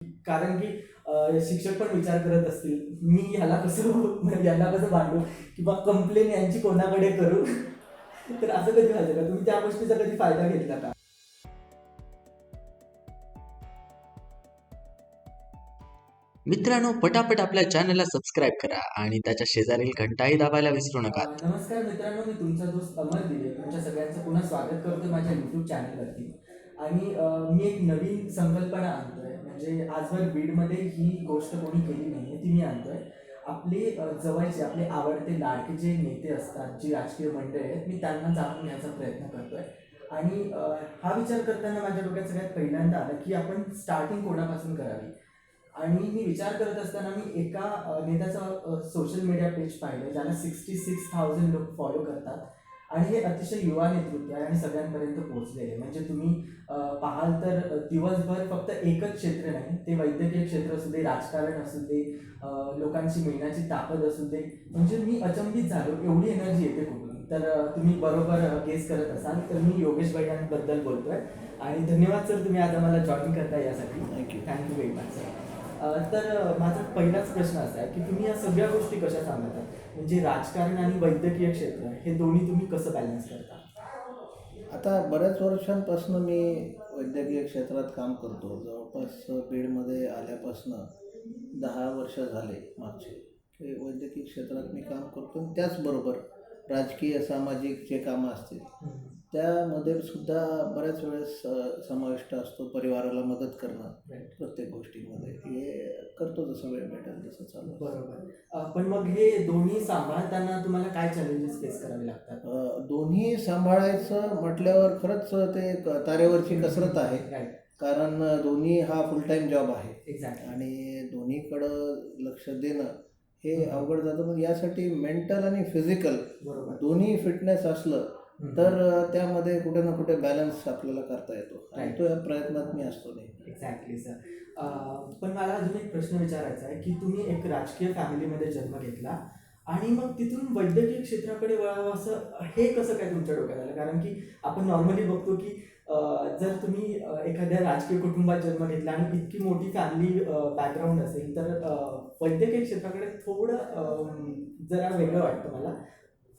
कारण की शिक्षक पण विचार करत असतील, मी ह्याला कसं म्हणजे यांना कसं भांडू किंवा कंप्लेन यांची कोणाकडे करू. तर असं कधी व्हायचं का? तुम्ही त्या गोष्टीचा कधी फायदा घेतला का? मित्रांनो, पटापट आपल्या चॅनलला सबस्क्राईब करा आणि त्याच्या शेजारील घंटाही दाबायला विसरू नका. नमस्कार मित्रांनो, मी तुमचा दोस्त अमर दिले तुमच्या सगळ्यांचं पुन्हा स्वागत करतोय माझ्या यूट्यूब चॅनलवरती. आणि मी एक नवीन संकल्पना आणतोय, म्हणजे आजवर बीडमध्ये ही गोष्ट कोणी केली नाही ती मी आणतोय. आपले जवळचे आपले आवडते लाडके जे नेते असतात, जी राजकीय मंडळी आहेत, मी त्यांना जाणून घ्यायचा प्रयत्न करतोय. आणि हा विचार करताना माझ्या डोक्यात सगळ्यात पहिल्यांदा आलं की आपण स्टार्टिंग कोणापासून करावी. आणि मी विचार करत असताना मी एका नेत्याचं सोशल मीडिया पेज पाहिलं, ज्याला 66,000 लोक फॉलो करतात. आणि हे अतिशय युवा नेतृत्व आहे आणि सगळ्यांपर्यंत पोहोचलेले. म्हणजे तुम्ही पाहाल तर दिवसभर फक्त एकच क्षेत्र नाही, ते वैद्यकीय क्षेत्र असू दे, राजकारण असू दे, लोकांची मिळण्याची ताकद असू दे. म्हणजे मी अचंबित झालो, एवढी एनर्जी येते कुठून. तर तुम्ही बरोबर गेस करत असाल, तर मी योगेश भैयांबद्दल बोलतोय. आणि धन्यवाद सर, तुम्ही आज आम्हाला जॉईन करताय यासाठी. Thank you very much sir. तर माझा पहिलाच प्रश्न असा आहे की तुम्ही या सगळ्या गोष्टी कशा सांभाळता? म्हणजे राजकारण आणि वैद्यकीय क्षेत्र हे दोन्ही तुम्ही कसं बॅलन्स करता? आता बऱ्याच वर्षांपासून मी वैद्यकीय क्षेत्रात काम करतो. जवळपास बीडमध्ये आल्यापासनं 10 वर्ष झाले मागचे, की वैद्यकीय क्षेत्रात मी काम करतो. आणि त्याचबरोबर राजकीय, सामाजिक जे कामं असतील त्यामध्ये सुद्धा बऱ्याच वेळेस समाविष्ट असतो. परिवाराला मदत करणं Right. प्रत्येक गोष्टीमध्ये हे करतो, जसं वेळ भेटेल तसं चालू असतं. बरोबर. पण मग हे दोन्ही सांभाळताना तुम्हाला काय चॅलेंजेस फेस करावे लागतात? दोन्ही सांभाळायचं म्हटल्यावर खरंच ते तारेवरची कसरत आहे. राईट. कारण दोन्ही हा फुल टाईम जॉब आहे एक्झॅक्टली. आणि दोन्हीकडं लक्ष देणं हे अवघड जातं. मग यासाठी मेंटल आणि फिजिकल बरोबर. दोन्ही फिटनेस असलं तर त्यामध्ये कुठे ना कुठे बॅलन्स आपल्याला करता येतो आणि तो या प्रयत्नात मी असतो नेहमी. Exactly sir. पण मला अजून एक प्रश्न विचारायचा आहे की तुम्ही एक राजकीय फॅमिलीमध्ये जन्म घेतला आणि मग तिथून वैद्यकीय क्षेत्राकडे वळावं, असं हे कसं काय तुमच्या डोक्यात आलं? कारण की आपण नॉर्मली बघतो की जर तुम्ही एखाद्या राजकीय कुटुंबात जन्म घेतला आणि इतकी मोठी फॅमिली बॅकग्राऊंड असेल, तर वैद्यकीय क्षेत्राकडे थोडं जरा वेगळं वाटतं मला.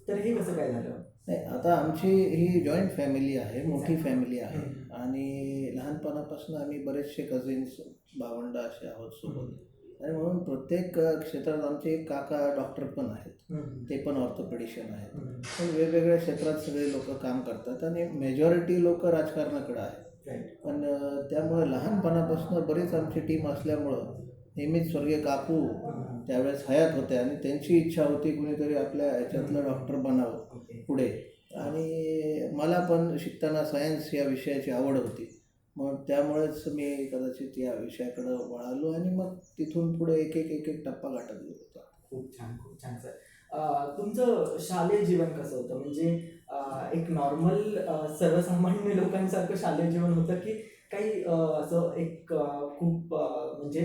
तर हे कसं काय झालं? नाही, आता आमची ही जॉईंट फॅमिली आहे, मोठी फॅमिली आहे. आणि लहानपणापासून आम्ही बरेचसे कझिन्स, भावंड असे आहोत सोबत. आणि म्हणून प्रत्येक क्षेत्रात आमचे एक काका डॉक्टर पण आहेत, ते पण ऑर्थोपेडिशियन आहेत. पण वेगवेगळ्या क्षेत्रात सगळे लोक काम करतात आणि मेजॉरिटी लोक राजकारणाकडे आहेत. राईट. पण त्यामुळे लहानपणापासून बरीच आमची टीम असल्यामुळं नेहमीच स्वर्गीय काकू त्यावेळेस हयात होते आणि त्यांची इच्छा होती कुणीतरी आपल्या ह्याच्यातलं डॉक्टर बनावं पुढे. आणि मला पण शिकताना सायन्स या विषयाची आवड होती. मग त्यामुळेच मी कदाचित या विषयाकडं वळालो आणि मग तिथून पुढे एक एक एक एक टप्पा गाठत गेलो होतो. खूप छान, खूप छान सर. तुमचं शालेय जीवन कसं होतं? म्हणजे एक नॉर्मल सर्वसामान्य लोकांसारखं शालेय जीवन होतं की काही असं एक खूप म्हणजे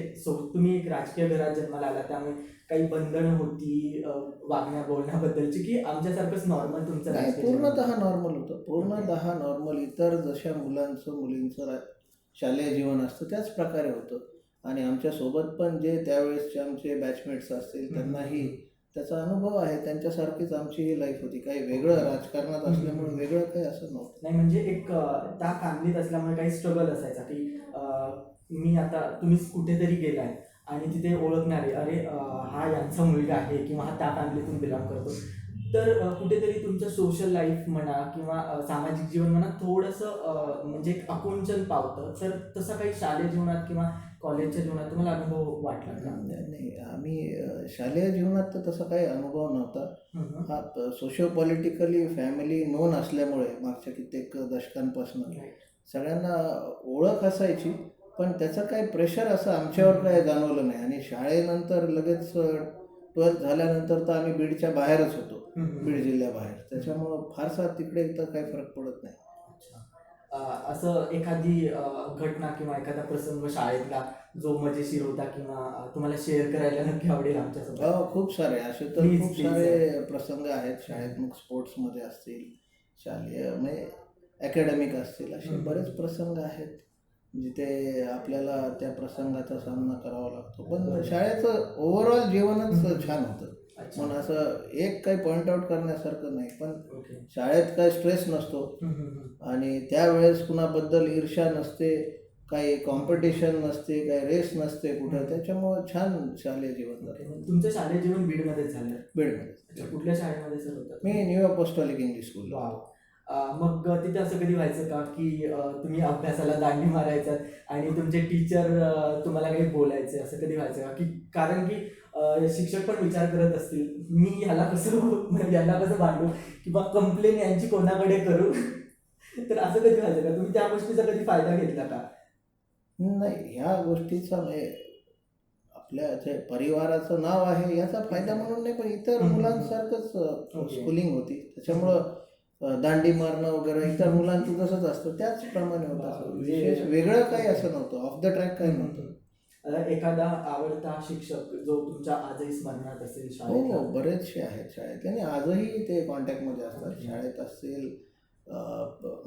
तुम्ही एक राजकीय घरात जन्माला आला, त्यामुळे काही बंधनं होती वागण्या बोलण्याबद्दलची, की आमच्यासारखंच नॉर्मल तुमचं नाही, राजकीय जीवन? पूर्णतः नॉर्मल होतं. पूर्णतः नॉर्मल इतर जशा मुलांचं मुलींचं शालेय जीवन असतं त्याच प्रकारे होतं. आणि आमच्यासोबत पण जे त्यावेळेसचे आमचे बॅचमेट्स असतील त्यांनाही त्याचा अनुभव आहे. त्यांच्यासारखीच आमची ही लाईफ होती. काही वेगळं राजकारणात असल्यामुळे वेगळं काही असं नव्हतं. नाही, म्हणजे एक त्या फॅमिलीत असल्यामुळे काही स्ट्रगल असायचा की मी आता तुम्ही कुठेतरी गेलाय आणि तिथे ओळखणारे, अरे हा यांचा मुलगा आहे किंवा हा त्या फॅमिलीतून बिलॉंग करतो. तर कुठेतरी तुमचं सोशल लाईफ म्हणा किंवा सामाजिक जीवन म्हणा, थोडंसं म्हणजे एक आकुंचन पावतं. तर तसं काही शालेय जीवनात किंवा कॉलेजच्या जीवनात तुम्हाला अनुभव वाटला का? नाही, आम्ही शालेय जीवनात तर तसा काही अनुभव नव्हता. हा सोशिओ पॉलिटिकली फॅमिली नोन असल्यामुळे मागच्या कित्येक दशकांपासून सगळ्यांना ओळख असायची. पण त्याचं काही प्रेशर असं आमच्यावर काही जाणवलं नाही. आणि शाळेनंतर लगेच 12th झाल्यानंतर तर आम्ही बीडच्या बाहेरच होतो, बीड जिल्ह्याबाहेर. त्याच्यामुळं फारसा तिकडे तर काही फरक पडत नाही. असं एखादी घटना किंवा एखादा प्रसंग शाळेतला जो मजेशीर होता किंवा तुम्हाला शेअर करायला नक्की आवडेल आमच्यासोबत? खूप सारे असे तर Please, खूप please, सारे प्रसंग आहेत शाळेत. मग स्पोर्ट्समध्ये असतील, शालेय म्हणजे अकॅडमिक असतील, असे बरेच प्रसंग आहेत. जिथे आपल्याला त्या प्रसंगाचा सामना करावा लागतो. पण शाळेचं ओव्हरऑल जीवनच छान होतं. अच्छा. पण असं एक काही पॉईंट आउट करण्यासारखं नाही, पण ओके. शाळेत काही स्ट्रेस नसतो आणि त्यावेळेस कुणाबद्दल ईर्ष्या नसते, काही कॉम्पिटिशन नसते, काही रेस नसते कुठं. त्याच्यामुळं छान शालेय जीवन ओके. जातं. मग तुमचं शालेय जीवन बीडमध्येच झालं? बीडमध्ये. अच्छा, कुठल्या शाळेमध्ये सर होता मी तुम्ही? New Apostolic English School. Wow. मग तिथे असं कधी व्हायचं का की तुम्ही अभ्यासाला दांडी मारायचात आणि तुमचे टीचर तुम्हाला काही बोलायचे, असं कधी व्हायचं का? की कारण की शिक्षक पण विचार करत असतील, मी ह्याला कसं म्हणजे याला कसं भांडू किंवा कंप्लेन यांची कोणाकडे करू तर असं कधी व्हायचं का? तुम्ही त्या गोष्टीचा कधी फायदा घेतला का? नाही, ह्या गोष्टीचा म्हणजे आपल्या जे परिवाराचं नाव आहे याचा फायदा म्हणून नाही, पण इतर मुलांसारखंच ओके. स्कूलिंग होती. त्याच्यामुळं दांडी मारणं वगैरे इतर मुलांचं जसंच असतं त्याचप्रमाणे होतं. असं विशेष वेगळं काही असं नव्हतं, ऑफ द ट्रॅक काही नव्हतं. एखादा आवडता शिक्षक जो तुमच्या आजही स्मरणात असेल हो शाळेतला? हो, बरेचसे आहेत शाळेत आणि आजही ते कॉन्टॅक्टमध्ये असतात. ओके. शाळेत असतील,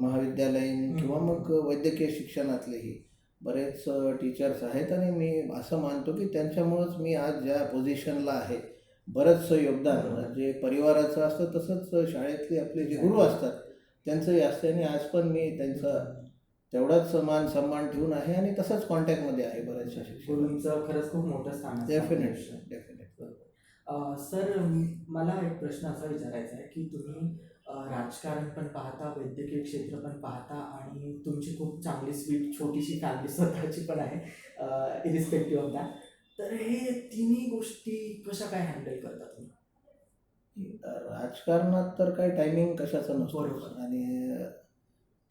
महाविद्यालयीन किंवा मग वैद्यकीय शिक्षणातलेही बरेच टीचर्स आहेत आणि मी असं मानतो की त्यांच्यामुळंच मी आज ज्या पोझिशनला आहे. बरंचसं योगदान जे परिवाराचं असतं तसंच शाळेतले आपले जे गुरु असतात त्यांचंही असतं आणि आज पण मी त्यांचा तेवढाच मान सन्मान ठेवून आहे आणि तसंच कॉन्टॅक्टमध्ये आहे बऱ्याचशा शिक्षक. गुरूंचं खरंच खूप मोठं स्थान असतं. डेफिनेटली. सर, मला एक प्रश्न असा विचारायचा आहे की तुम्ही राजकारण पण पाहता, वैद्यकीय क्षेत्र पण पाहता आणि तुमची खूप चांगली स्वीट छोटीशी फॅमिली स्वतःची पण आहे, इरिस्पेक्टिव्ह ऑफ दॅट. तर हे तिन्ही गोष्टी कशा काय हँडल करता तुम्ही? राजकारणात तर काही टायमिंग कशाचं नसतं बरोबर. आणि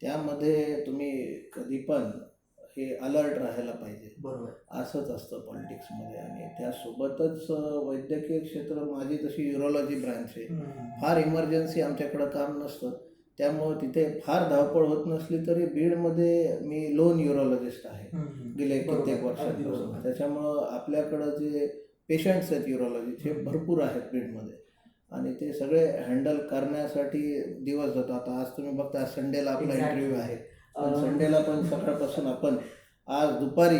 त्यामध्ये तुम्ही कधी पण हे अलर्ट राहायला पाहिजे. बरोबर. असंच असतं पॉलिटिक्समध्ये आणि त्यासोबतच वैद्यकीय क्षेत्र माझी तशी युरोलॉजी ब्रँच आहे. फार इमर्जन्सी आमच्याकडं काम नसतं, त्यामुळं तिथे फार धावपळ होत नसली तरी बीडमध्ये मी लोन युरोलॉजिस्ट आहे गेले बरोबर. कित्येक अगदी वर्षांपासून. बरोबर. त्याच्यामुळं आपल्याकडं जे पेशंट्स आहेत युरोलॉजीचे भरपूर आहेत बीडमध्ये आणि ते सगळे हँडल करण्यासाठी दिवस जातो. आता आज तुम्ही बघता संडेला आपला Exactly. इंटरव्ह्यू आहे, पण संडेला पण सकाळपासून आपण आज दुपारी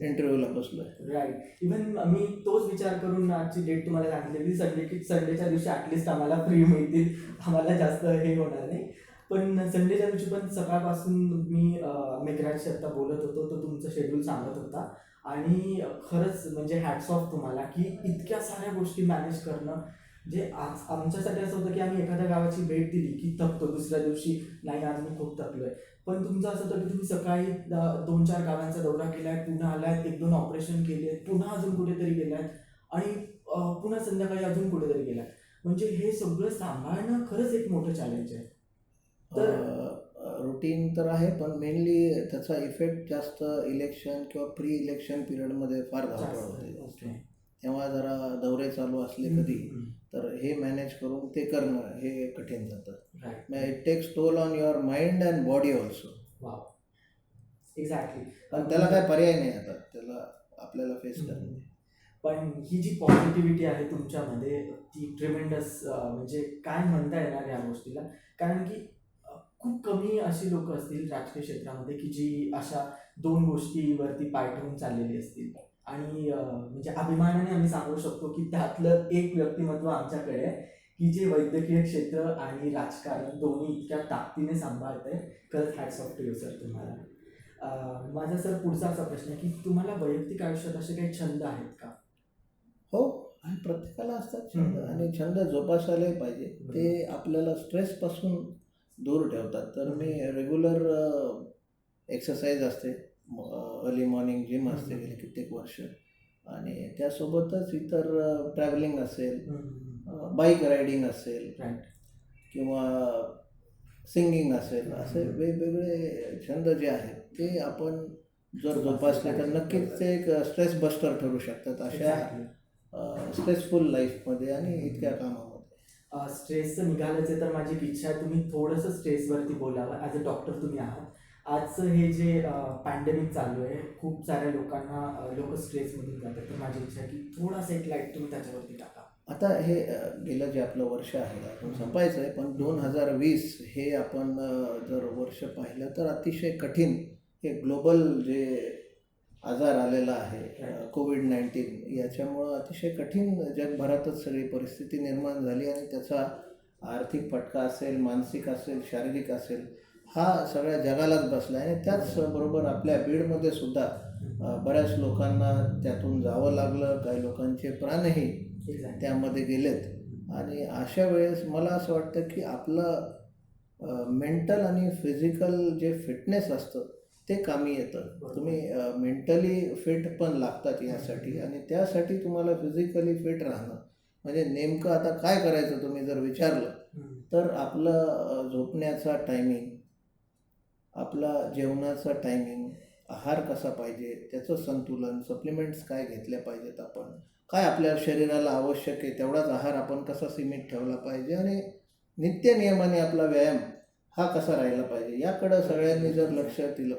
इंटरव्ह्यूला बसलोय. राईट. इव्हन मी तोच विचार करून आजची डेट तुम्हाला सांगितलेली, संडेच्या दिवशी ॲटलिस्ट आम्हाला फ्री मिळतील, आम्हाला जास्त हे होणार नाही. पण संडेच्या दिवशी पण सकाळपासून मी मेघराजशी आत्ता बोलत होतो, तो तुमचं शेड्यूल सांगत होता आणि खरंच म्हणजे हॅट्स ऑफ तुम्हाला की इतक्या साऱ्या गोष्टी मॅनेज करणं. जे आज आमच्यासाठी असं होतं की आम्ही एखाद्या गावाची भेट दिली की थकतो, दुसऱ्या दिवशी नाही आज मी खूप थकलोय. पण तुमचं असं होतं की तुम्ही सकाळी 2-4 गावांचा दौरा केलाय, पुन्हा आलात, 1-2 ऑपरेशन केले, पुन्हा अजून कुठेतरी गेलात आणि पुन्हा संध्याकाळी अजून कुठेतरी गेलात. म्हणजे हे सगळं सांभाळणं खरंच एक मोठं चॅलेंज आहे. रुटीन तर आहे, पण मेनली त्याचा इफेक्ट जास्त इलेक्शन किंवा प्री इलेक्शन पिरियडमध्ये फार धावपळ होते. ओके. तेव्हा जरा दौरे चालू असले कधी तर हे मॅनेज करून ते करणं हे कठीण जातं. Right. It takes toll on your mind and body also. Wow. Exactly. पण त्याला काय पर्याय नाही, आता त्याला आपल्याला फेस करणं. पण ही जी पॉझिटिव्हिटी आहे तुमच्यामध्ये ती ट्रिमेंडस, म्हणजे काय म्हणता येणार या गोष्टीला. कारण की खूप कमी अशी लोक असतील राजकीय क्षेत्रामध्ये की जी अशा 2 गोष्टीवरती पाय ठेवून चाललेली असतील आणि म्हणजे अभिमानाने आम्ही सांगू शकतो की त्यातलं एक व्यक्तिमत्व आमच्याकडे आहे की जे वैद्यकीय क्षेत्र आणि राजकारण दोन्ही इतक्या ताकदीने सांभाळतंय. खरंच hats off to you sir तुम्हाला. माझा सर पुढचा असा प्रश्न आहे की तुम्हाला वैयक्तिक आयुष्यात असे काही छंद आहेत का? हो, आणि प्रत्येकाला असतात छंद आणि छंद जोपासायला पाहिजे. ते आपल्याला स्ट्रेसपासून दूर ठेवतात. तर मी रेग्युलर एक्सरसाइज असते, अर्ली मॉर्निंग जिम असते गेले कित्येक वर्ष आणि त्यासोबतच इतर ट्रॅव्हलिंग असेल, बाईक रायडिंग असेल किंवा सिंगिंग असेल, असे वेगवेगळे छंद जे आहेत ते आपण जर जोपासले तर नक्कीच ते एक स्ट्रेस बस्टर ठरू शकतात अशा स्ट्रेसफुल लाईफमध्ये आणि इतक्या कामामध्ये. स्ट्रेसचं निघाल्याचं तर माझी इच्छा आहे तुम्ही थोडंसं स्ट्रेसवरती बोलावं. ॲज अ डॉक्टर तुम्ही आहात. आजचं हे जे पॅन्डेमिक चालू आहे, खूप साऱ्या लोक स्ट्रेसमधून जातात, तर माझी इच्छा आहे की थोडासा एक लाईट तुम्ही त्याच्यावरती टाका. आता हे गेलं जे आपलं वर्ष आहे आपण संपायचं आहे, पण 2020 हे आपण जर वर्ष पाहिलं तर अतिशय कठीण हे ग्लोबल जे आजार आलेला आहे कोविड-19 याच्यामुळं अतिशय कठीण जगभरातच सगळी परिस्थिती निर्माण झाली आणि त्याचा आर्थिक फटका असेल, मानसिक असेल, शारीरिक असेल, हा सगळ्या जगालाच बसला आहे. आणि त्याचबरोबर आपल्या बीडमध्ये सुद्धा बऱ्याच लोकांना त्यातून जावं लागलं, काही लोकांचे प्राणही त्यामध्ये गेलेत. आणि अशा वेळेस मला असं वाटतं की आपलं मेंटल आणि फिजिकल जे फिटनेस असतं ते कामी येतं. तुम्ही मेंटली फिट पण लागतात यासाठी आणि त्यासाठी तुम्हाला फिजिकली फिट राहणं म्हणजे नेमकं आता काय करायचं तुम्ही जर विचारलं तर आपलं झोपण्याचा टायमिंग, आपला जेवणाचा टायमिंग, आहार कसा पाहिजे, त्याचं संतुलन, सप्लिमेंट्स काय घेतल्या पाहिजेत आपण, काय आपल्या शरीराला आवश्यक आहे तेवढाच आहार आपण कसा सीमित ठेवला पाहिजे आणि नित्य नियमाने आपला व्यायाम हा कसा राहिला पाहिजे याकडं सगळ्यांनी जर लक्ष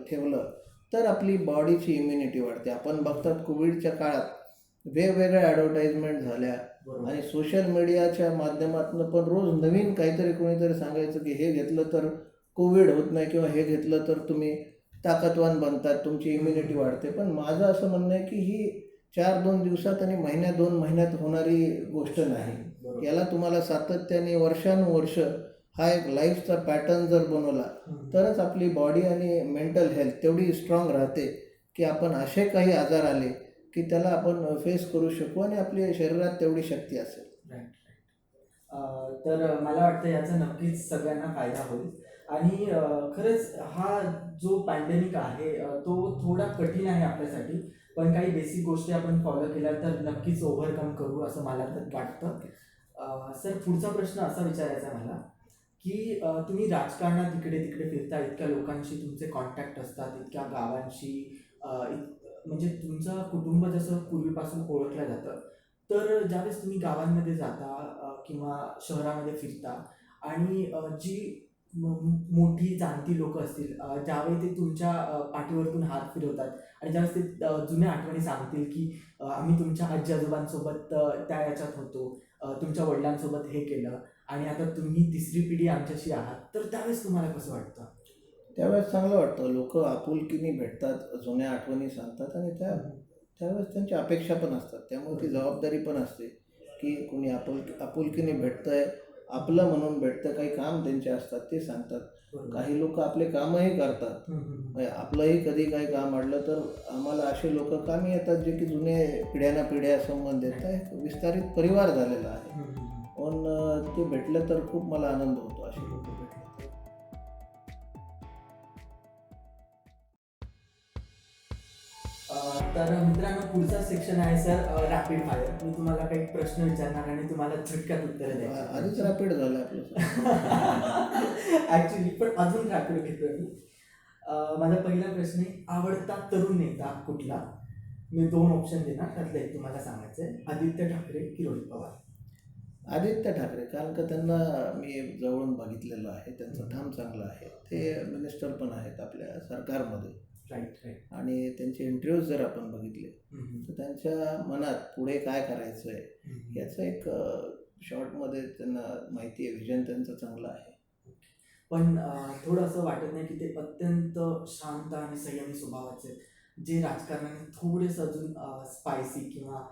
ठेवलं तर आपली बॉडीची इम्युनिटी वाढते. आपण बघतात कोविडच्या काळात वेगवेगळ्या ॲडव्हर्टाईजमेंट झाल्या आणि सोशल मीडियाच्या माध्यमातून पण रोज नवीन काहीतरी कोणीतरी सांगायचं की हे घेतलं तर कोविड होत नाही किंवा हे घेतलं तर तुम्ही ताकदवान बनतात, तुमची इम्युनिटी वाढते. पण माझं असं म्हणणं आहे की ही 4-2 दिवसात आणि महिन्यात 2 महिन्यात होणारी गोष्ट नाही. याला तुम्हाला सातत्याने वर्षानुवर्ष हा एक लाईफचा पॅटर्न जर बनवला तरच आपली बॉडी आणि मेंटल हेल्थ तेवढी स्ट्रॉंग राहते की आपण असे काही आजार आले की त्याला आपण फेस करू शकू आणि आपल्या शरीरात तेवढी शक्ती असेल. तर मला वाटतं याचा नक्कीच सगळ्यांना फायदा होईल. आणि खरंच हा जो पॅन्डेमिक आहे तो थोडा कठीण आहे आपल्यासाठी, पण काही बेसिक गोष्टी आपण फॉलो केल्या तर नक्कीच ओव्हरकम करू असं मला तर वाटतं. सर, पुढचा प्रश्न असा विचारायचा आहे मला की तुम्ही राजकारणात इकडे तिकडे फिरता, इतक्या लोकांशी तुमचे कॉन्टॅक्ट असतात, इतक्या गावांशी, म्हणजे तुमचं कुटुंब जसं पूर्वीपासून ओळखलं जातं, तर ज्यावेळेस तुम्ही गावांमध्ये जाता किंवा शहरामध्ये फिरता आणि जी मोठी जाणती लोक असतील, ज्यावेळी ते तुमच्या पाठीवरतून हात फिरवतात आणि ज्यावेळेस ते जुन्या आठवणी सांगतील की आम्ही तुमच्या आजी आजोबांसोबत त्या याच्यात होतो, तुमच्या वडिलांसोबत हे केलं आणि आता तुम्ही तिसरी पिढी आमच्याशी आहात, तर त्यावेळेस तुम्हाला कसं वाटतं? त्यावेळेस चांगलं वाटतं. लोक आपुलकीने भेटतात, जुन्या आठवणी सांगतात आणि त्यावेळेस त्यांच्या अपेक्षा पण असतात. त्यामुळे ती जबाबदारी पण असते की कोणी आपुलकीने भेटतंय, आपलं म्हणून भेटतं. काही काम त्यांचे असतात ते सांगतात. काही लोक आपले कामही करतात. आपलंही कधी काही काम अडलं तर आम्हाला असे लोक कामी येतात जे की जुने पिढ्या संबंध आहेत. एक विस्तारित परिवार झालेला आहे. पण ते भेटलं तर खूप मला आनंद होतो असे लोक भेटले. तर मित्रांनो, पुढचा सेक्शन आहे सर रॅपिड फायर. मी तुम्हाला काही प्रश्न विचारणार आणि तुम्हाला झटक्यात उत्तर द्यायची. आधीच रॅपिड झालं आपलं. ॲक्च्युली पण अजून रॅपिड घेतोय मी. माझा पहिला प्रश्न आहे, आवडता तरुण नेता कुठला? मी 2 ऑप्शन देणार, त्यातलं एक तुम्हाला सांगायचं आहे. आदित्य ठाकरे की रोहित पवार? आदित्य ठाकरे, कारण का त्यांना मी जवळून बघितलेलं आहे. त्यांचं ठाम चांगलं आहे. ते मिनिस्टर पण आहेत आपल्या सरकारमध्ये. राईट. आणि त्यांचे इंटरव्ह्यूज जर आपण बघितले तर त्यांच्या मनात पुढे काय करायचं आहे याचं एक शॉर्टमध्ये त्यांना माहिती आहे. विजन त्यांचं चांगलं आहे. पण थोडं असं वाटत नाही की ते अत्यंत शांत आणि संयमी स्वभावाचे आहेत, जे राजकारणाने थोडेसं अजून स्पायसी किंवा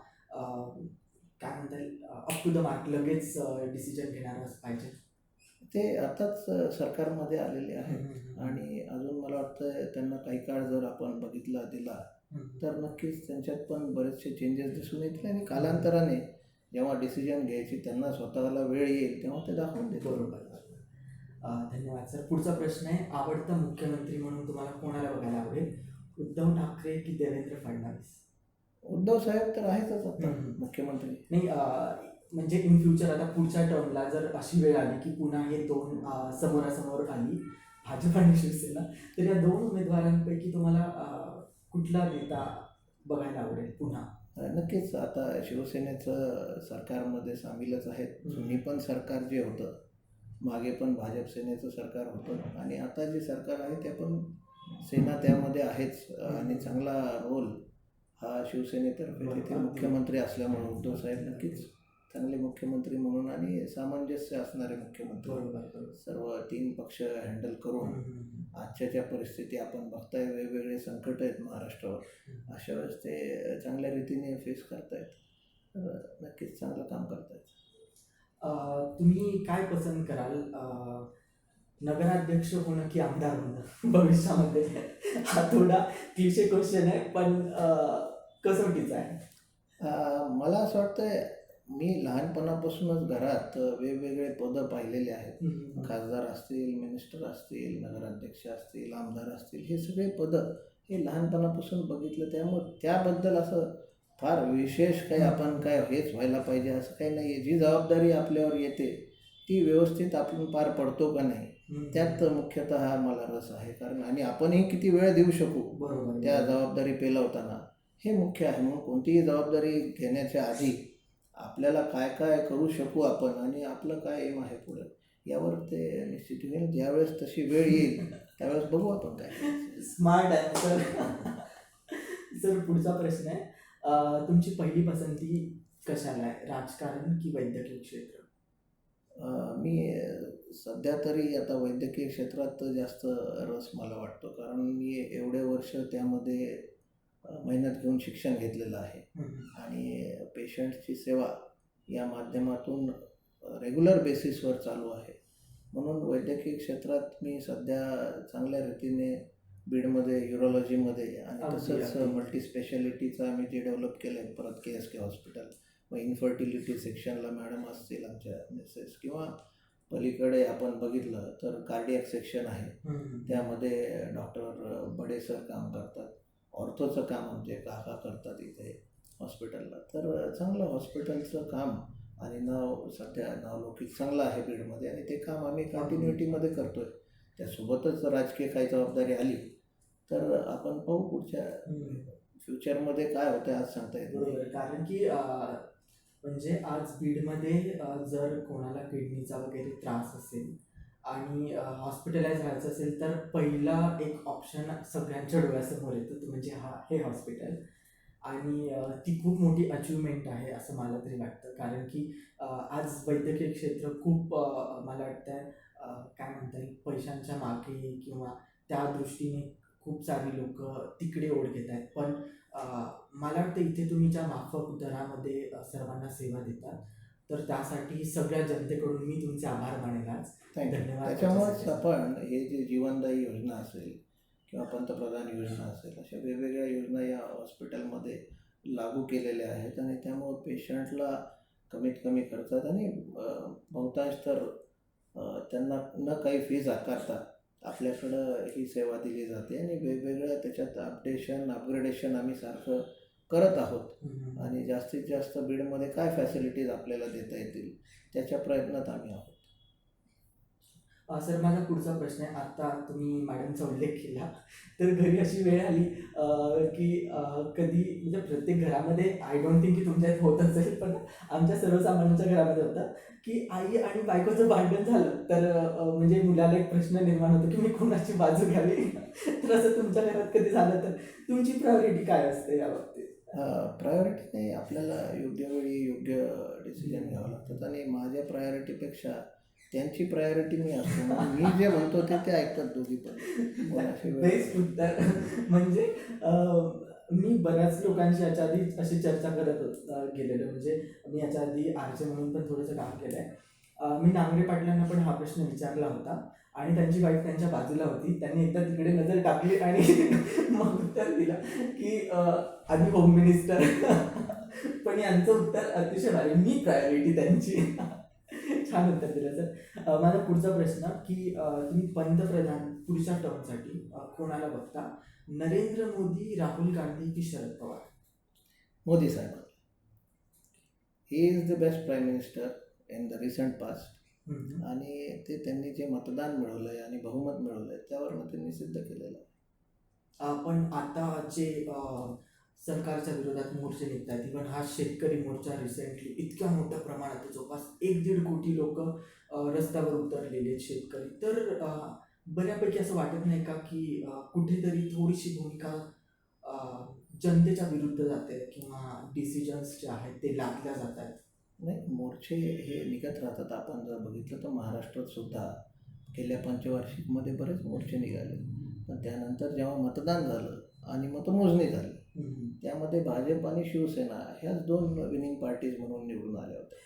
काय म्हणता येईल अप टू द मार्क लगेच डिसिजन घेणारं पाहिजे? ते आताच सरकारमध्ये आलेले आहेत आणि अजून मला वाटतं त्यांना काही काळ जर आपण बघितला दिला तर नक्कीच त्यांच्यात पण बरेचसे चेंजेस दिसून येतील आणि कालांतराने जेव्हा डिसिजन घ्यायची त्यांना स्वतःला वेळ येईल तेव्हा ते दाखवून देतील. बरोबर. धन्यवाद सर. पुढचा प्रश्न आहे, आवडता मुख्यमंत्री म्हणून तुम्हाला कोणाला बघायला आवडेल? उद्धव ठाकरे की देवेंद्र फडणवीस? उद्धव साहेब तर आहेतच आता मुख्यमंत्री. नाही, म्हणजे इन फ्युचर आता पुढच्या टर्मला जर अशी वेळ आली की पुन्हा हे 2 समोरासमोर आली, भाजप आणि शिवसेना, तर या 2 उमेदवारांपैकी तुम्हाला कुठला नेता बघायला आवडेल पुन्हा? नक्कीच आता शिवसेनेचं सरकारमध्ये सामीलच आहेत. जुनी पण सरकार जे होतं, मागे पण भाजप सेनेचं सरकार होतं आणि आता जे सरकार आहे ते पण सेना त्यामध्ये आहेच आणि चांगला रोल हा शिवसेनेतर्फे तिथे मुख्यमंत्री असल्यामुळे उद्धव साहेब नक्कीच चांगले मुख्यमंत्री म्हणून आणि सामंजस्य असणारे मुख्यमंत्री, बरोबर. सर्व 3 पक्ष हँडल करून आजच्या ज्या परिस्थिती आपण बघताय, वेगवेगळे संकट आहेत महाराष्ट्रावर, अशा वेळेस ते चांगल्या रीतीने फेस करतायत. तर नक्कीच चांगलं काम करतायत. तुम्ही काय पसंत कराल, नगराध्यक्ष होणं की आमदार होणं भविष्यामध्ये? हा थोडा क्लिशे क्वेश्चन आहे, पण कसोटीचा आहे. मला असं वाटतंय, मी लहानपणापासूनच घरात वेगवेगळे पदं पाहिलेले आहेत. खासदार असतील, मिनिस्टर असतील, नगराध्यक्ष असतील, आमदार असतील, हे सगळे पदं हे लहानपणापासून बघितलं. त्यामुळं त्याबद्दल असं फार विशेष काही आपण काय हेच व्हायला पाहिजे असं काही नाही आहे. जी जबाबदारी आपल्यावर येते ती व्यवस्थित आपण पार पडतो का नाही, त्यात मुख्यतः मला रस आहे. कारण आणि आपणही किती वेळ देऊ शकू बरोबर. त्या जबाबदारी पेलवताना, हे मुख्य आहे. म्हणून कोणतीही जबाबदारी घेण्याच्या आधी आपल्याला काय काय करू शकू आपण आणि आपलं काय एम आहे पुढे, यावर ते निश्चित होईल. ज्यावेळेस तशी वेळ येईल त्यावेळेस बघू आपण काय. स्मार्ट आहे सर. पुढचा प्रश्न आहे, तुमची पहिली पसंती कशाला आहे, राजकारण की वैद्यकीय क्षेत्र? मी सध्या तरी आता वैद्यकीय क्षेत्रात जास्त रस मला वाटतो. कारण मी एवढे वर्ष त्यामध्ये मेहनत घेऊन शिक्षण घेतलेलं आहे आणि पेशंटची सेवा या माध्यमातून रेग्युलर बेसिसवर चालू आहे. म्हणून वैद्यकीय क्षेत्रात मी सध्या चांगल्या रीतीने बीडमध्ये युरोलॉजीमध्ये आणि तसंच मल्टी स्पेशालिटीचं आम्ही जे डेव्हलप केलं आहे, परत KSK हॉस्पिटल, मग इन्फर्टिलिटी सेक्शनला मॅडम असतील आमच्या मिसेस, किंवा पलीकडे आपण बघितलं तर कार्डियक सेक्शन आहे, त्यामध्ये डॉक्टर बडे सर काम करतात. ऑर्थोचं काम आमचे काका करतात इथे हॉस्पिटलला. तर चांगलं हॉस्पिटलचं काम आणि सध्या नावलौकिक चांगलं आहे बीडमध्ये आणि ते काम आम्ही कंटिन्युटीमध्ये करतो आहे. त्यासोबतच राजकीय काही जबाबदारी आली तर आपण पाहू पुढच्या फ्युचरमध्ये काय होतं आज सांगता येत. बरोबर. कारण की म्हणजे आज बीडमध्ये जर कोणाला किडनीचा वगैरे त्रास असेल आणि हॉस्पिटलाइज व्हायचं असेल तर पहिला एक ऑप्शन सगळ्यांच्या डोळ्यासमोर येतं, म्हणजे हे हॉस्पिटल. आणि ती खूप मोठी अचिव्हमेंट आहे असं मला तरी वाटतं. कारण की आज वैद्यकीय क्षेत्र खूप मला वाटतं काय म्हणता येईल, पैशांच्या मागे किंवा त्या दृष्टीने खूप सारी लोक तिकडे ओढ घेत आहेत. पण मला वाटतं इथे तुम्ही ज्या माफक दरामध्ये सर्वांना सेवा देतात, तर त्यासाठी सगळ्या जनतेकडून मी तुमचे आभार मानेल आज. धन्यवाद. त्याच्यामुळेच आपण हे जे जीवनदायी योजना असेल किंवा पंतप्रधान योजना असेल, अशा वेगवेगळ्या योजना या हॉस्पिटलमध्ये लागू केलेल्या आहेत आणि त्यामुळं पेशंटला कमीत कमी खर्चात आणि बहुतांश तर त्यांना न काही फीज आकारता आपल्याकडं ही सेवा दिली जाते आणि वेगवेगळ्या त्याच्यात अपग्रेडेशन आम्ही सारखं करत आहोत आणि जास्तीत जास्त बीडमध्ये काय फॅसिलिटीज आपल्याला देता येतील त्याच्या प्रयत्नात आम्ही आहोत. सर, माझा पुढचा प्रश्न आहे. आता तुम्ही मॅडमचा उल्लेख केला, तर घरी अशी वेळ आली की कधी, म्हणजे प्रत्येक घरामध्ये, आय डोंट थिंक की तुमच्या इथे होत असेल, पण आमच्या सर्वसामान्यांच्या घरामध्ये होतं की आई आणि बायकोचं भांडण झालं तर म्हणजे मुलाला एक प्रश्न निर्माण होतो की मी कोणाची बाजू घ्यावी. तर असं तुमच्या घरात कधी झालं तर तुमची प्रायोरिटी काय असते या बाबतीत? प्रायोरिटी नाही, आपल्याला योग्य वेळी योग्य डिसिजन घ्यावं लागतात आणि माझ्या प्रायोरिटीपेक्षा त्यांची प्रायोरिटी मी असतो. मी जे म्हणतो ते ऐकतात दोघी पण. बेस्ट उत्तर. म्हणजे मी बऱ्याच लोकांशी याच्या आधी अशी चर्चा करत गेलेलो, म्हणजे मी याच्या आधी आरचे म्हणून पण थोडंसं काम केलं आहे. मी नांगरे पाटलांना पण हा प्रश्न विचारला होता आणि त्यांची वाईफ त्यांच्या बाजूला होती. त्यांनी एकदा तिकडे नजर टाकली आणि मग उत्तर दिलं की आधी होम मिनिस्टर. पण यांचं उत्तर अतिशय भारी, मी प्रायोरिटी त्यांची. छान उत्तर दिलं सर. माझा पुढचा प्रश्न की तुम्ही पंतप्रधान पुढच्या टर्मसाठी कोणाला बघता, नरेंद्र मोदी, राहुल गांधी की शरद पवार? मोदी साहेब. He is the best prime minister in the recent past. आणि ते त्यांनी जे मतदान मिळवलं आहे आणि बहुमत मिळवलं आहे त्यावरनं त्यांनी सिद्ध केलेलं आहे. पण आता जे सरकारच्या विरोधात मोर्चे निघत आहेत, इव्हन हा शेतकरी मोर्चा रिसेंटली इतक्या मोठ्या प्रमाणात, जवळपास 1-1.5 कोटी लोक रस्त्यावर उतरलेले आहेत शेतकरी, तर बऱ्यापैकी असं वाटत नाही का की कुठेतरी थोडीशी भूमिका जनतेच्या विरुद्ध जाते किंवा डिसिजन्स जे आहेत ते लादल्या जात आहेत? नाही, मोर्चे हे निघत राहतात. आपण जर बघितलं तर महाराष्ट्रात सुद्धा गेल्या पंचवार्षिकमध्ये बरेच मोर्चे निघाले. पण त्यानंतर जेव्हा मतदान झालं आणि मतमोजणी झाली, त्यामध्ये भाजप आणि शिवसेना ह्याच दोन विनिंग पार्टीज म्हणून निवडून आल्या होत्या.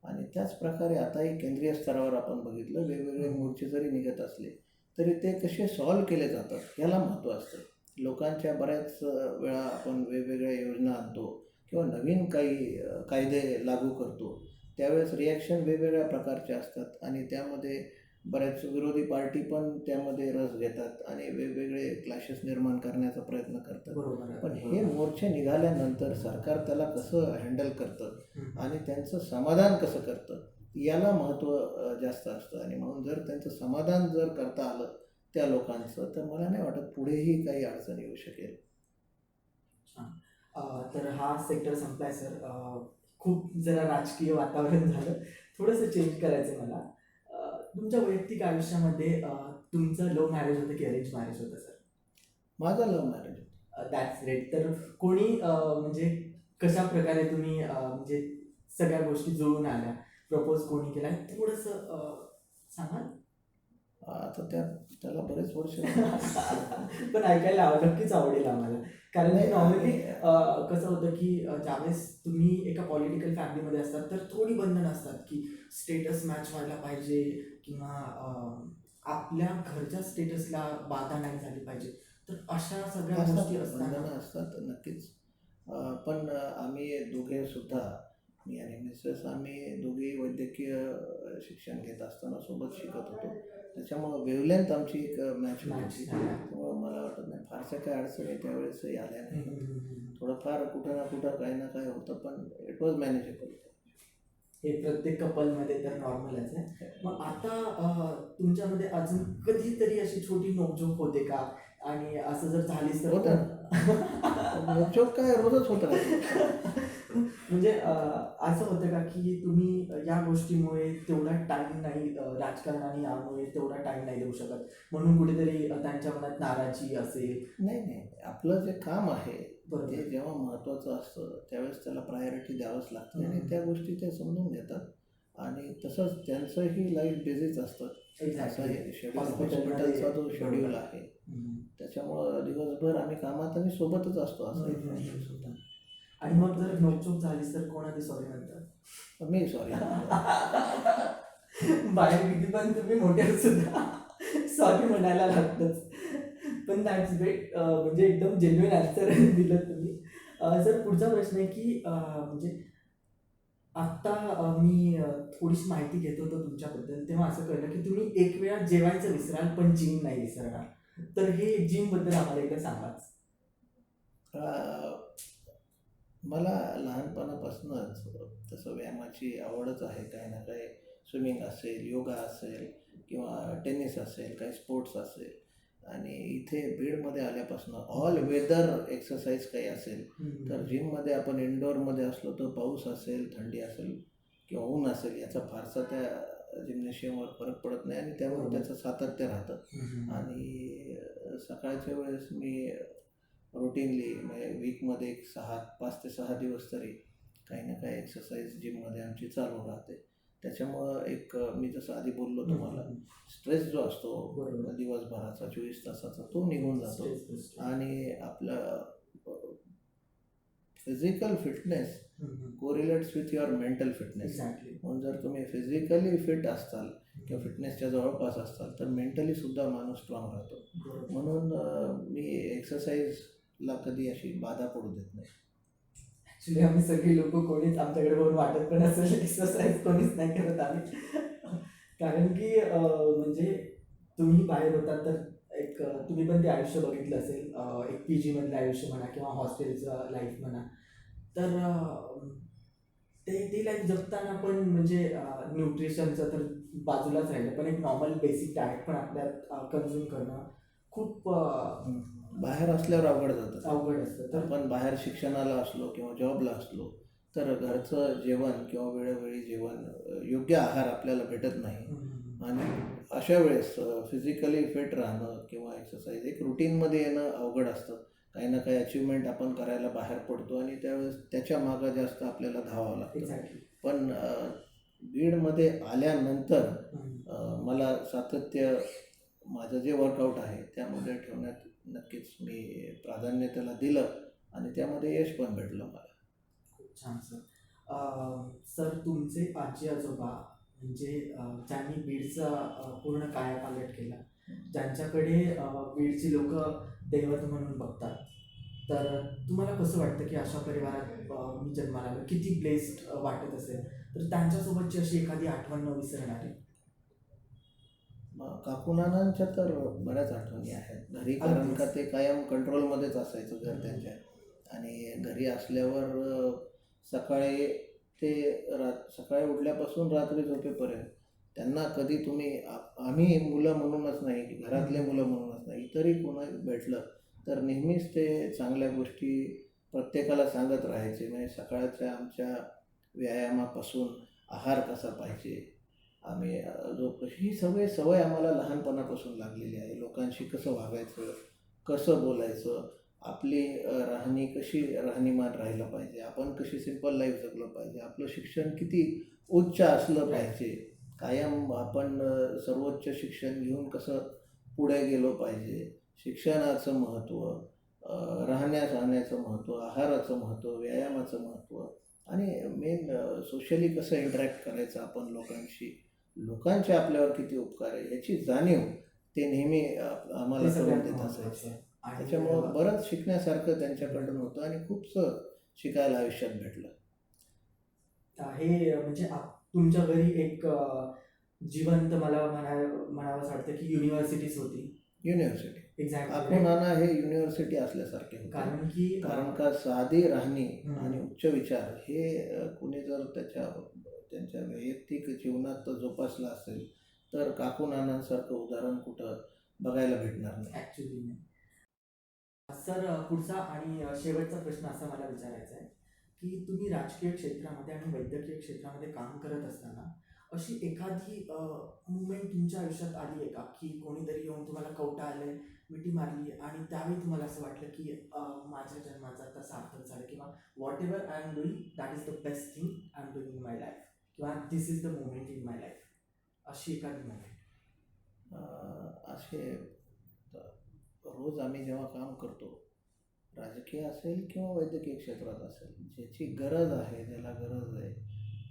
आणि त्याच प्रकारे आताही केंद्रीय स्तरावर आपण बघितलं, वेगवेगळे मोर्चे जरी निघत असले तरी ते कसे सॉल्व्ह केले जातात याला महत्त्व असतं. लोकांच्या बऱ्याच वेळा आपण वेगवेगळ्या योजना आणतो किंवा नवीन काही कायदे लागू करतो, त्यावेळेस रिॲक्शन वेगवेगळ्या प्रकारचे असतात आणि त्यामध्ये बऱ्याच विरोधी पार्टी पण त्यामध्ये रस घेतात आणि वेगवेगळे क्लॅशेस निर्माण करण्याचा प्रयत्न करतात. बरोबर पण हे मोर्चे निघाल्यानंतर सरकार त्याला कसं हँडल करतं आणि त्यांचं समाधान कसं करतं याला महत्त्व जास्त असतं. आणि म्हणून जर त्यांचं समाधान जर करता आलं त्या लोकांचं, तर मला नाही वाटत पुढेही काही अडचण येऊ शकेल. तर हा सेक्टर संपलाय सर. खूप जरा राजकीय वातावरण झालं, थोडंसं चेंज करायचं मला. तुमच्या वैयक्तिक आयुष्यामध्ये तुमचं लव्ह मॅरेज होतं की अरेंज मॅरेज होतं सर? माझं लव्ह मॅरेज. That's great. तर कोणी म्हणजे कशा प्रकारे तुम्ही म्हणजे सगळ्या गोष्टी जुळून आल्या, प्रपोज कोणी केला, थोडंसं सांगाल? आता त्याला बरेच वर्ष पण ऐकायला नक्कीच आवडेल आम्हाला. कारण की नॉर्मली कसं होतं की ज्यावेळेस तुम्ही एका पॉलिटिकल फॅमिलीमध्ये असतात तर थोडी बंधनं असतात की स्टेटस मॅच व्हायला पाहिजे किंवा आपल्या घरच्या स्टेटसला बाधा नाही झाली पाहिजे. तर अशा सगळ्या गोष्टी असताना बंधनं असतात नक्कीच. पण आम्ही दोघे सुद्धा, मी आणि मिसेस, आम्ही दोघेही वैद्यकीय शिक्षण घेत असताना सोबत शिकत होतो. त्याच्यामुळं वेवलेंथ आमची एक मॅच होत होती. त्यामुळं मला वाटत नाही फारशा काही अडचणी त्यावेळेसही आल्या नाही. थोडंफार कुठं ना कुठं काही ना काही होतं, पण इट वॉज मॅनेजेबल. हे प्रत्येक कपलमध्ये तर नॉर्मलच आहे. मग आता तुमच्यामध्ये अजून कधीतरी अशी छोटी नोकझोक होते का? आणि असं जर झालीच तर होतं. नोकझोक काय रोजच होत राहते. म्हणजे असं होतं का की तुम्ही या गोष्टीमुळे तेवढा टाइम नाही, राजकारण आणि यामुळे तेवढा टाइम नाही देऊ शकत म्हणून कुठेतरी त्यांच्या मनात नाराजी असेल? नाही, आपलं जे काम आहे बरोबर. ते जेव्हा महत्त्वाचं असतं त्यावेळेस त्याला प्रायोरिटी द्यावंच लागतं आणि त्या गोष्टी ते समजून घेतात. आणि तसंच त्यांचंही लाईफ बिझीच असतं. असं आहे शेड्यूल, हॉस्पिटलचा जो शेड्यूल आहे त्याच्यामुळं दिवसभर आम्ही कामात आणि सोबतच असतो. असं एक सुद्धा. आणि मग जर नोकझोक झालीच तर कोण आधी सॉरी म्हणतात? मी सॉरी. बाहेर किती पण तुम्ही मोठे सुद्धा सॉरी म्हणायला लागतंच. पण दॅट्स ग्रेट. म्हणजे एकदम जेन्युइन आन्सर दिलं तुम्ही. सर पुढचा प्रश्न आहे की म्हणजे आत्ता मी थोडीशी माहिती घेत होतो तुमच्याबद्दल, तेव्हा असं कळलं की तुम्ही एक वेळा जेवायचं विसराल पण जिम नाही विसरणार. तर हे जिमबद्दल आम्हाला एकदा सांगाच. मला लहानपणापासूनच तसं व्यायामाची आवडच आहे. काही ना काही स्विमिंग असेल, योगा असेल किंवा टेनिस असेल, काही स्पोर्ट्स असेल. आणि इथे बीडमध्ये आल्यापासून ऑल वेदर एक्सरसाइज काही असेल तर जिममध्ये आपण इनडोअरमध्ये असलो तर पाऊस असेल, थंडी असेल किंवा ऊन असेल याचा फारसा त्या जिम्नेशियमवर फरक पडत नाही आणि त्यामुळे त्याचं सातत्य राहतं. आणि सकाळच्या वेळेस मी रुटीनली म्हणजे वीकमध्ये एक 5 ते 6 दिवस तरी काही ना काही एक्सरसाइज जिममध्ये आमची चालू राहते. त्याच्यामुळं एक मी जसं आधी बोललो तुम्हाला, स्ट्रेस जो असतो दिवसभराचा 24 तासाचा तो निघून जातो आणि आपलं physical fitness correlates with your mental fitness. म्हणून जर तुम्ही फिजिकली फिट असाल किंवा फिटनेसच्या जवळपास असाल तर मेंटली सुद्धा माणूस स्ट्रॉंग राहतो. म्हणून मी एक्सरसाइजला कधी अशी बाधा पडू देत नाही. ॲक्च्युली आम्ही सगळी लोक कोणीच आमच्याकडे बघून वाटत पण असेल एक्सरसाइज कोणीच नाही करत आम्ही. कारण की म्हणजे तुम्ही बाहेर होतात तर एक तुम्ही पण ते आयुष्य बघितलं असेल, एक PG मधलं आयुष्य म्हणा किंवा हॉस्टेलचं लाईफ म्हणा. तर ते लाईफ जगताना पण म्हणजे न्यूट्रिशनचं तर बाजूलाच राहिलं, पण एक नॉर्मल बेसिक डाएट पण आपल्यात कन्झ्युम करणं खूप बाहेर असल्यावर अवघड जातं. अवघड असतं. तर आपण बाहेर शिक्षणाला असलो किंवा जॉबला असलो तर घरचं जेवण किंवा वेळोवेळी जेवण, योग्य आहार आपल्याला भेटत नाही. आणि अशा वेळेस फिजिकली फिट राहणं किंवा एक्सरसाइज एक रुटीनमध्ये येणं अवघड असतं. काही ना काही अचिव्हमेंट आपण करायला बाहेर पडतो आणि त्यावेळेस त्याच्या मागं जास्त आपल्याला धावावं लागतं. एक्झॅक्टली. पण बीडमध्ये आल्यानंतर मला सातत्य माझं जे वर्कआउट आहे त्यामध्ये ठेवण्यात नक्कीच मी प्राधान्य त्याला दिलं आणि त्यामध्ये यश पण भेटलं मला. खूप छान सर. सर तुमचे आजी आजोबा म्हणजे ज्यांनी बीडचा पूर्ण कायापालट केला, ज्यांच्याकडे बीडची लोक दैवत म्हणून बघतात, तर तुम्हाला कसं वाटतं की अशा परिवारात मी जन्माला आलो, किती ब्लेस्ड वाटत असेल, तर त्यांच्यासोबतची अशी एखादी आठवण न विसरणारी? काकूनानांच्या तर बऱ्याच आठवणी आहेत घरी, कारण का ते कायम कंट्रोलमध्येच असायचं घर त्यांच्या. आणि घरी असल्यावर सकाळी ते सकाळी उठल्यापासून रात्री झोपेपर्यंत त्यांना कधी तुम्ही आम्ही मुलं म्हणूनच नाही, घरातले मुलं म्हणूनच नाही, इतरही कोणी भेटलं तर नेहमीच ते चांगल्या गोष्टी प्रत्येकाला सांगत राहायचे. म्हणजे सकाळच्या आमच्या व्यायामापासून आहार कसा पाहिजे, आम्ही ही सवय आम्हाला लहानपणापासून लागलेली आहे. लोकांशी कसं वागायचं, कसं बोलायचं, आपली राहणी कशी राहणीमान राहिलं पाहिजे, आपण कशी सिंपल लाईफ जगलं पाहिजे, आपलं शिक्षण किती उच्च असलं पाहिजे, कायम आपण सर्वोच्च शिक्षण घेऊन कसं पुढे गेलो पाहिजे, शिक्षणाचं महत्त्व, राहण्याचं महत्त्व, आहाराचं महत्त्व, व्यायामाचं महत्त्व आणि मेन सोशली कसं इंटरॅक्ट करायचं आपण लोकांशी, लोकांचे आपल्यावर किती उपकार आहे याची जाणीव ते नेहमी आम्हाला करून देत असायचे. त्याच्यामुळं बरंच शिकण्यासारखं त्यांच्याकडून होतं आणि खूपसं शिकायला आयुष्यात भेटलं. हे म्हणजे तुमच्या घरी एक जिवंत मला म्हणावंच वाटतं की युनिव्हर्सिटीच होती. University exactly. काकूनाना हे युनिव्हर्सिटी असल्यासारखे होते. कारण का साधी राहणी आणि उच्च विचार हे कुणी जर त्यांच्या वैयक्तिक जीवनात जोपासलं असेल तर काकूनानांसारखं उदाहरण कुठं बघायला भेटणार नाही. ॲक्च्युली. सर पुढचा आणि शेवटचा प्रश्न असा मला विचारायचा आहे की तुम्ही राजकीय क्षेत्रामध्ये आणि वैद्यकीय क्षेत्रामध्ये काम करत असताना अशी एखादी मुवमेंट तुमच्या आयुष्यात आली आहे का की कोणीतरी येऊन तुम्हाला कवटा आले, मिठी मारली आणि त्यावेळी तुम्हाला असं वाटलं की माझ्या जन्माचा आता सार्थक झालं, किंवा whatever I am doing that is the best thing I am doing in my life, किंवा this is the moment in my life, अशी एखादी मोमेंट? असे रोज आम्ही जेव्हा काम करतो, राजकीय असेल किंवा वैद्यकीय क्षेत्रात असेल, ज्याची गरज आहे, ज्याला गरज आहे,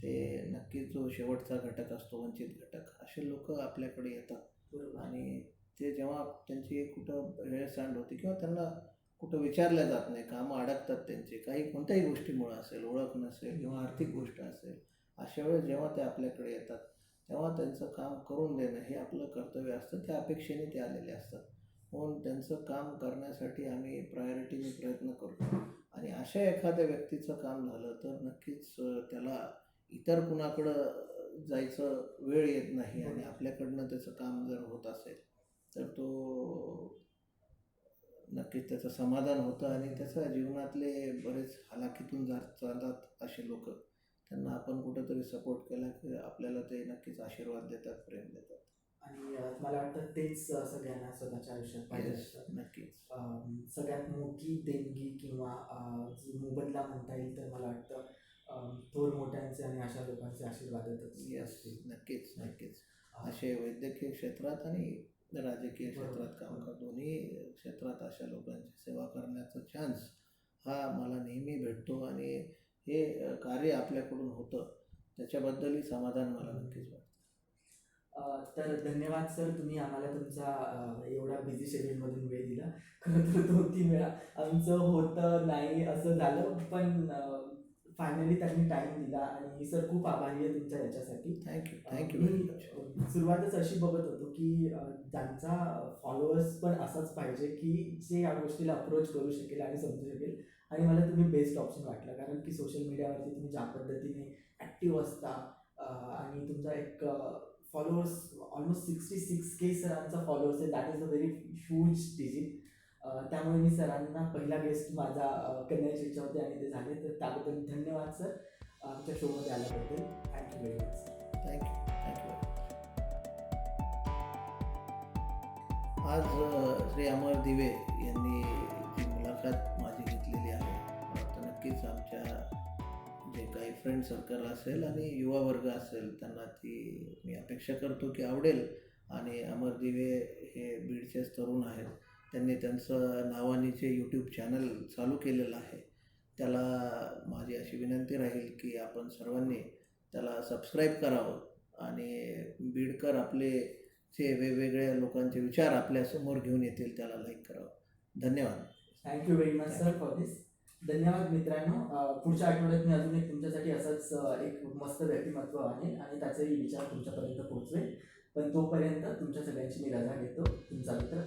ते नक्कीच जो शेवटचा घटक असतो, वंचित घटक, असे लोक आपल्याकडे येतात. आणि ते जेव्हा त्यांची कुठं हेळसांड होते किंवा त्यांना कुठं विचारलं जात नाही, कामं अडकतात त्यांचे, काही कोणत्याही गोष्टीमुळं असेल, ओळख नसेल किंवा आर्थिक गोष्ट असेल, अशा वेळेस जेव्हा ते आपल्याकडे येतात तेव्हा त्यांचं काम करून देणं हे आपलं कर्तव्य असतं. त्या अपेक्षेने ते आलेले असतात, म्हणून त्यांचं काम करण्यासाठी आम्ही प्रायोरिटीने प्रयत्न करतो. आणि अशा एखाद्या व्यक्तीचं काम झालं तर नक्कीच त्याला इतर कुणाकडं जायचं वेळ येत नाही आणि आपल्याकडनं त्याचं काम जर होत असेल तर तो नक्कीच त्याचं समाधान होतं आणि त्याच्या जीवनातले बरेच हालाखीतून चालतात असे लोक, त्यांना आपण कुठंतरी सपोर्ट केला की आपल्याला ते नक्कीच आशीर्वाद देतात, प्रेम देतात. आणि मला वाटतं तेच सगळ्यांना स्वतःच्या आयुष्यात पाहिजे असतं. नक्कीच. सगळ्यात मोठी देणगी किंवा मोबदला म्हणता येईल तर मला वाटतं थोर मोठ्यांचे आणि अशा लोकांचे आशीर्वादातच. नक्कीच नक्कीच. असे वैद्यकीय क्षेत्रात आणि राजकीय क्षेत्रात काम करतो, दोन्ही क्षेत्रात अशा लोकांची सेवा करण्याचा चान्स हा मला नेहमी भेटतो आणि हे कार्य आपल्याकडून होतं त्याच्याबद्दलही समाधान मला नक्कीच वाटतं. तर धन्यवाद सर, तुम्ही आम्हाला तुमचा एवढा बिझी शेड्यूलमधून वेळ दिला. खरं तर 2-3 वेळा आमचं होतं नाही असं झालं, पण फायनली त्यांनी टाईम दिला आणि सर खूप आभारी आहे तुमच्या याच्यासाठी. थँक्यू. मी सुरुवातच अशी बघत होतो की त्यांचा फॉलोअर्स पण असाच पाहिजे की जे या गोष्टीला अप्रोच करू शकेल आणि समजू शकेल, आणि मला तुम्ही बेस्ट ऑप्शन वाटलं, कारण की सोशल मीडियावरती तुम्ही ज्या पद्धतीने ॲक्टिव्ह असता आणि तुमचा एक फॉलोअर्स ऑलमोस्ट 66K सरांचा फॉलोअर्स आहे, that is a very huge digit. त्यामुळे मी सरांना पहिला गेस्ट माझा करण्याची इच्छा होती आणि ते झाले, तर त्याबद्दल धन्यवाद सर आमच्या शोमध्ये आल्याबद्दल. Thank you very much sir. Thank you. आज श्री अमर दिवे यांनी जी मुलाखत मुलाखत माझी घेतलेली आहे. मला वाटतं नक्कीच आमच्या जे काही फ्रेंड सर्कल असेल आणि युवा वर्ग असेल त्यांना ती मी अपेक्षा करतो की आवडेल. आणि अमर दिवे हे बीडचेच तरुण आहेत. त्यांनी त्यांचं नावाने जे यूट्यूब चॅनल चालू केलेलं आहे त्याला माझी अशी विनंती राहील की आपण सर्वांनी त्याला सबस्क्राईब करावं आणि बीडकर आपले जे वेगवेगळ्या लोकांचे विचार आपल्यासमोर घेऊन येतील त्याला लाईक करावं. धन्यवाद. Thank you very much sir for this. धन्यवाद मित्रांनो. पुढच्या आठवड्यात मी अजून एक तुमच्यासाठी असंच एक मस्त व्यक्तिमत्व आहे आणि त्याचेही विचार तुमच्यापर्यंत पोहोचवेल. पण तोपर्यंत तुमच्या सगळ्यांची मी रजा घेतो. तुमचा मित्र